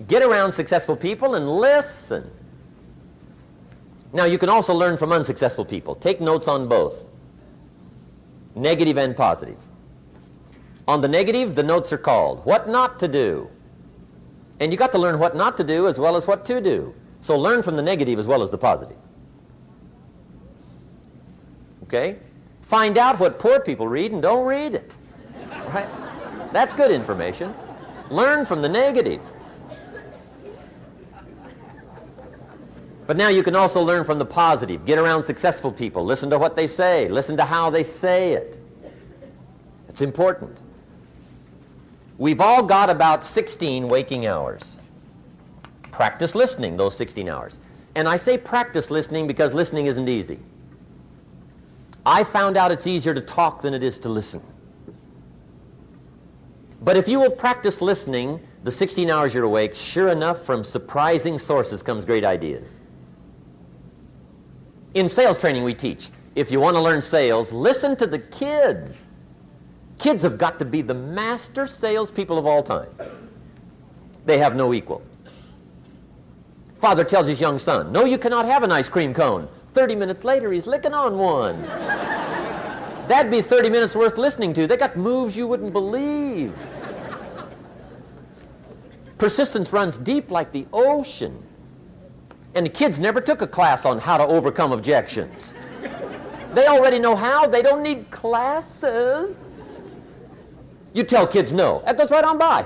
Get around successful people and listen. Now, you can also learn from unsuccessful people. Take notes on both, negative and positive. On the negative, the notes are called what not to do. And you got to learn what not to do as well as what to do. So learn from the negative as well as the positive. Okay? Find out what poor people read and don't read it. Right? That's good information. Learn from the negative. But now you can also learn from the positive. Get around successful people. Listen to what they say. Listen to how they say it. It's important. We've all got about 16 waking hours. Practice listening those 16 hours. And I say practice listening because listening isn't easy. I found out it's easier to talk than it is to listen. But if you will practice listening the 16 hours you're awake, sure enough, from surprising sources comes great ideas. In sales training we teach, if you want to learn sales, listen to the kids. Kids have got to be the master salespeople of all time. They have no equal. Father tells his young son, no, you cannot have an ice cream cone. 30 minutes later, he's licking on one. That'd be 30 minutes worth listening to. They got moves you wouldn't believe. Persistence runs deep like the ocean. And the kids never took a class on how to overcome objections. They already know how. They don't need classes. You tell kids no. That goes right on by.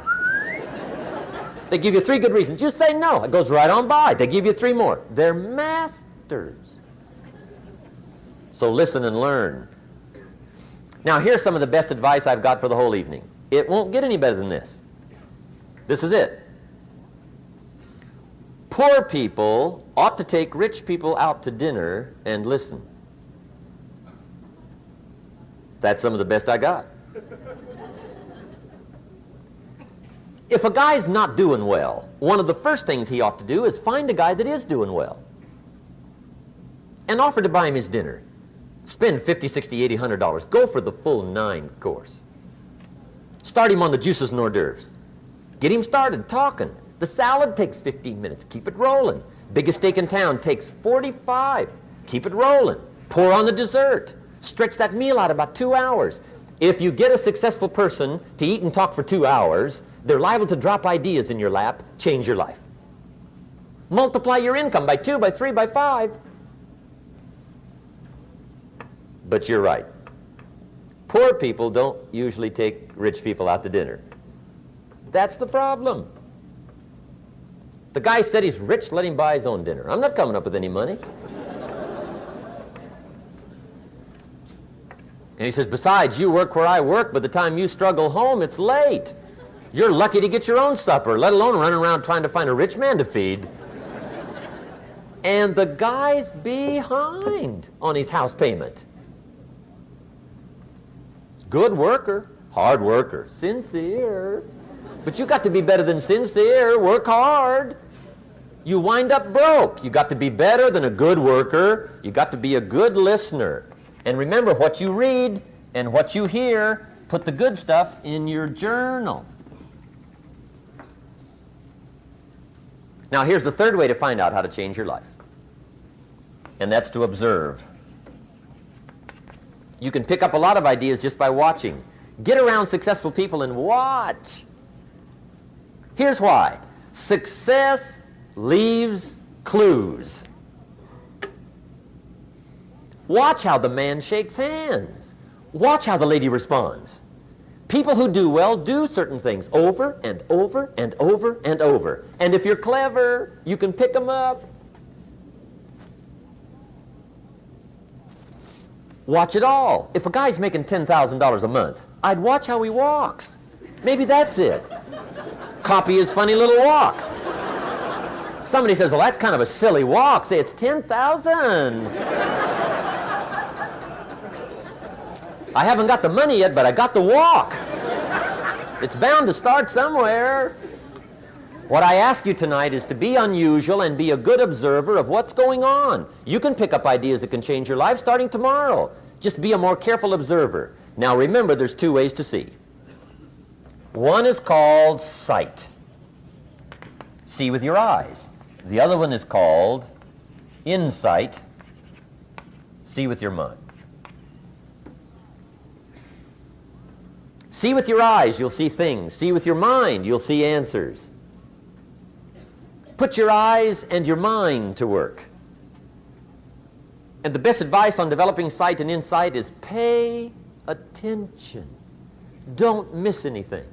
They give you 3 good reasons. You say no. It goes right on by. They give you 3 more. They're masters. So listen and learn. Now here's some of the best advice I've got for the whole evening. It won't get any better than this. This is it. Poor people ought to take rich people out to dinner and listen. That's some of the best I got. If a guy's not doing well, one of the first things he ought to do is find a guy that is doing well and offer to buy him his dinner. Spend $50, $60, $80, $100. Go for the full 9 course. Start him on the juices and hors d'oeuvres. Get him started talking. The salad takes 15 minutes. Keep it rolling. Biggest steak in town takes 45. Keep it rolling. Pour on the dessert. Stretch that meal out about 2 hours. If you get a successful person to eat and talk for 2 hours, they're liable to drop ideas in your lap, change your life. Multiply your income by 2, by 3, by 5. But you're right. Poor people don't usually take rich people out to dinner. That's the problem. The guy said he's rich, let him buy his own dinner. I'm not coming up with any money. And he says, besides, you work where I work. By the time you struggle home, it's late. You're lucky to get your own supper, let alone running around trying to find a rich man to feed. And the guy's behind on his house payment. Good worker, hard worker, sincere. But you got to be better than sincere. Work hard. You wind up broke. You got to be better than a good worker. You got to be a good listener. And remember, what you read and what you hear, put the good stuff in your journal. Now here's the third way to find out how to change your life. And that's to observe. You can pick up a lot of ideas just by watching. Get around successful people and watch. Here's why. Success leaves clues. Watch how the man shakes hands. Watch how the lady responds. People who do well do certain things over and over and over and over. And if you're clever, you can pick them up. Watch it all. If a guy's making $10,000 a month, I'd watch how he walks. Maybe that's it. Copy his funny little walk. Somebody says, well, that's kind of a silly walk. Say, it's 10,000. I haven't got the money yet, but I got the walk. It's bound to start somewhere. What I ask you tonight is to be unusual and be a good observer of what's going on. You can pick up ideas that can change your life starting tomorrow. Just be a more careful observer. Now remember, there's 2 ways to see. One is called sight. See with your eyes. The other one is called insight. See with your mind. See with your eyes, you'll see things. See with your mind, you'll see answers. Put your eyes and your mind to work. And the best advice on developing sight and insight is pay attention. Don't miss anything.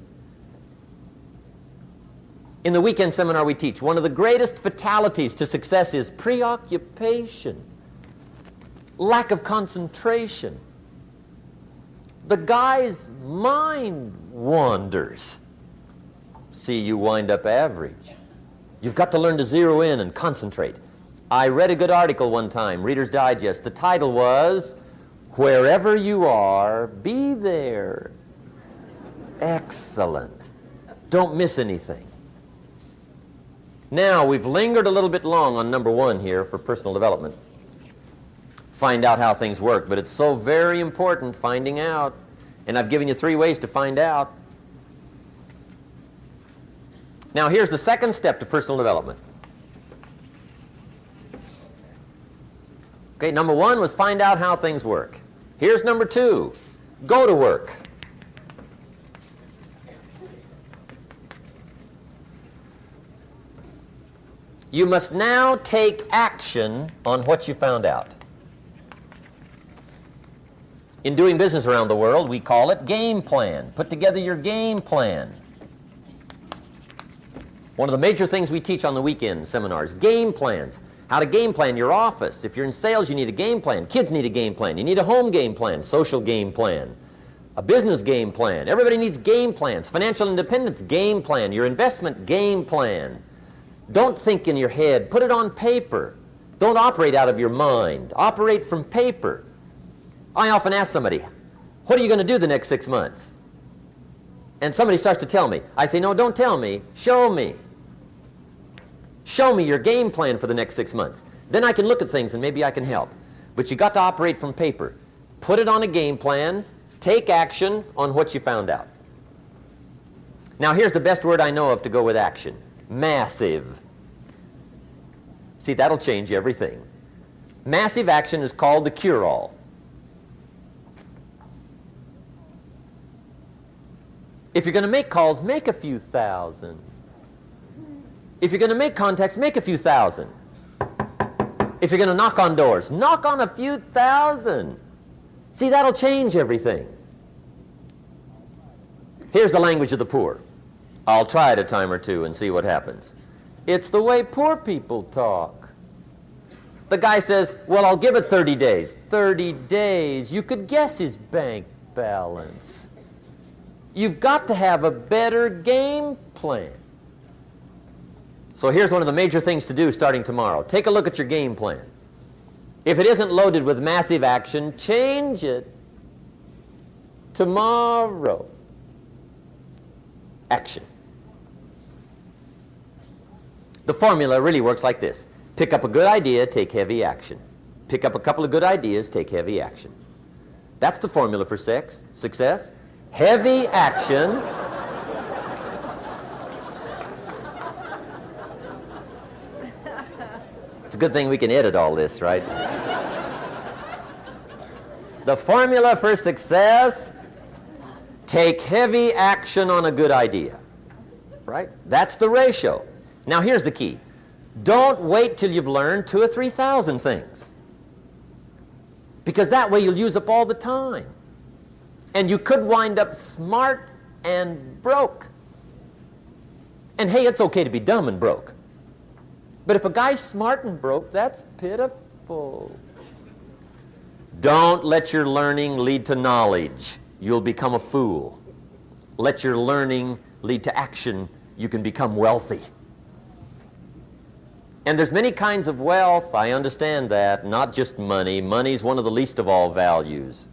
In the weekend seminar we teach, one of the greatest fatalities to success is preoccupation, lack of concentration. The guy's mind wanders. See, you wind up average. You've got to learn to zero in and concentrate. I read a good article one time, Reader's Digest. The title was, "Wherever you are, be there." Excellent. Don't miss anything. Now, we've lingered a little bit long on number 1 here for personal development. Find out how things work, but it's so very important finding out. And I've given you 3 ways to find out. Now, here's the second step to personal development. Okay, number 1 was find out how things work. Here's number 2, go to work. You must now take action on what you found out. In doing business around the world, we call it game plan. Put together your game plan. One of the major things we teach on the weekend seminars, game plans. How to game plan your office. If you're in sales, you need a game plan. Kids need a game plan. You need a home game plan, social game plan, a business game plan. Everybody needs game plans. Financial independence, game plan. Your investment, game plan. Don't think in your head. Put it on paper. Don't operate out of your mind. Operate from paper. I often ask somebody, what are you going to do the next 6 months? And somebody starts to tell me. I say, no, don't tell me. Show me. Show me your game plan for the next 6 months. Then I can look at things and maybe I can help. But you got to operate from paper. Put it on a game plan. Take action on what you found out. Now here's the best word I know of to go with action. Massive. See, that'll change everything. Massive action is called the cure-all. If you're going to make calls, make a few thousand. If you're going to make contacts, make a few thousand. If you're going to knock on doors, knock on a few thousand. See, that'll change everything. Here's the language of the poor. I'll try it a time or two and see what happens. It's the way poor people talk. The guy says, well, I'll give it 30 days. 30 days. You could guess his bank balance. You've got to have a better game plan. So here's one of the major things to do starting tomorrow. Take a look at your game plan. If it isn't loaded with massive action, change it tomorrow. Action. The formula really works like this. Pick up a good idea, take heavy action. Pick up a couple of good ideas, take heavy action. That's the formula for success. Heavy action. It's a good thing we can edit all this, right? The formula for success, take heavy action on a good idea, right? That's the ratio. Now here's the key. Don't wait till you've learned 2,000 or 3,000 things, because that way you'll use up all the time. And you could wind up smart and broke. And hey, it's okay to be dumb and broke. But if a guy's smart and broke, that's pitiful. Don't let your learning lead to knowledge. You'll become a fool. Let your learning lead to action. You can become wealthy. And there's many kinds of wealth. I understand that. Not just money. Money's one of the least of all values.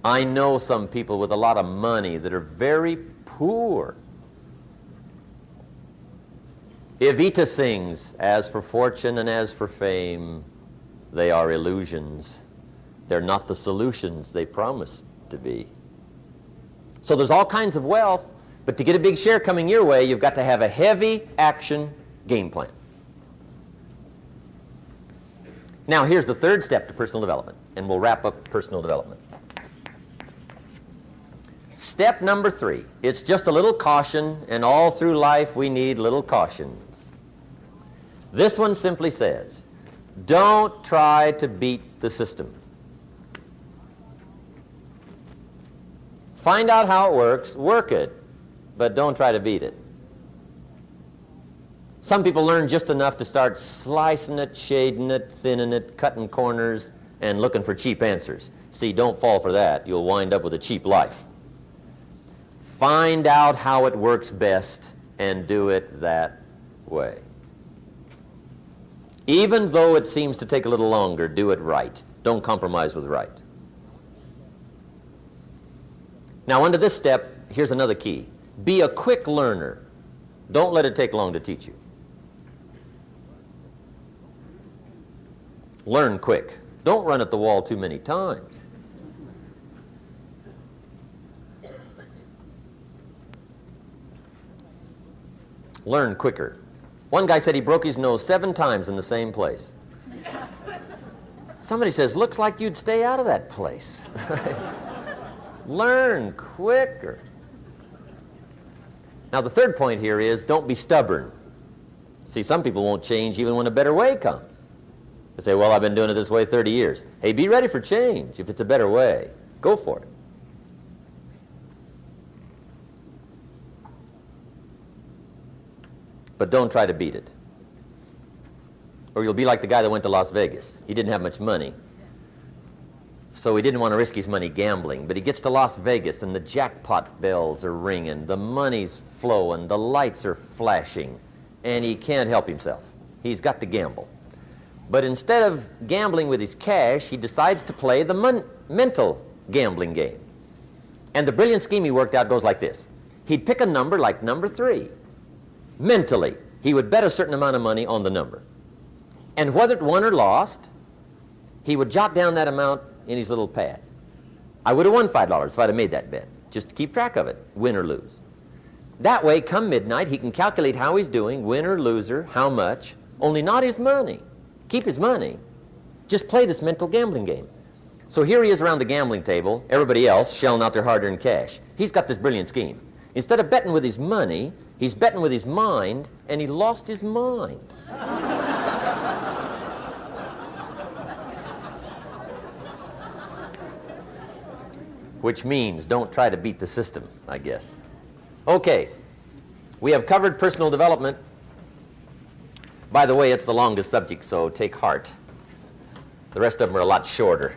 I know some people with a lot of money that are very poor. Evita sings, as for fortune and as for fame, they are illusions. They're not the solutions they promised to be. So there's all kinds of wealth, But to get a big share coming your way, you've got to have a heavy action game plan. Now, here's the third step to personal development, and we'll wrap up personal development. Step number 3, it's just a little caution, and all through life we need little cautions. This one simply says, don't try to beat the system. Find out how it works, work it, but don't try to beat it. Some people learn just enough to start slicing it, shading it, thinning it, cutting corners, and looking for cheap answers. See, don't fall for that. You'll wind up with a cheap life. Find out how it works best and do it that way. Even though it seems to take a little longer, do it right. Don't compromise with right. Now, under this step, here's another key. Be a quick learner. Don't let it take long to teach you. Learn quick. Don't run at the wall too many times. Learn quicker. One guy said he broke his nose 7 times in the same place. Somebody says, looks like you'd stay out of that place. Learn quicker. Now, the third point here is don't be stubborn. See, some people won't change even when a better way comes. They say, well, I've been doing it this way 30 years. Hey, be ready for change. If it's a better way, go for it. But don't try to beat it. Or you'll be like the guy that went to Las Vegas. He didn't have much money, so he didn't want to risk his money gambling. But he gets to Las Vegas, and the jackpot bells are ringing, the money's flowing, the lights are flashing, and he can't help himself. He's got to gamble. But instead of gambling with his cash, he decides to play the mental gambling game. And the brilliant scheme he worked out goes like this. He'd pick a number like number 3. Mentally, he would bet a certain amount of money on the number. And whether it won or lost, he would jot down that amount in his little pad. I would have won $5 if I'd have made that bet, just to keep track of it, win or lose. That way, come midnight, he can calculate how he's doing, winner, loser, how much, only not his money. Keep his money. Just play this mental gambling game. So here he is around the gambling table, everybody else shelling out their hard-earned cash. He's got this brilliant scheme. Instead of betting with his money, he's betting with his mind, and he lost his mind. Which means don't try to beat the system, I guess. Okay, we have covered personal development. By the way, it's the longest subject, so take heart. The rest of them are a lot shorter.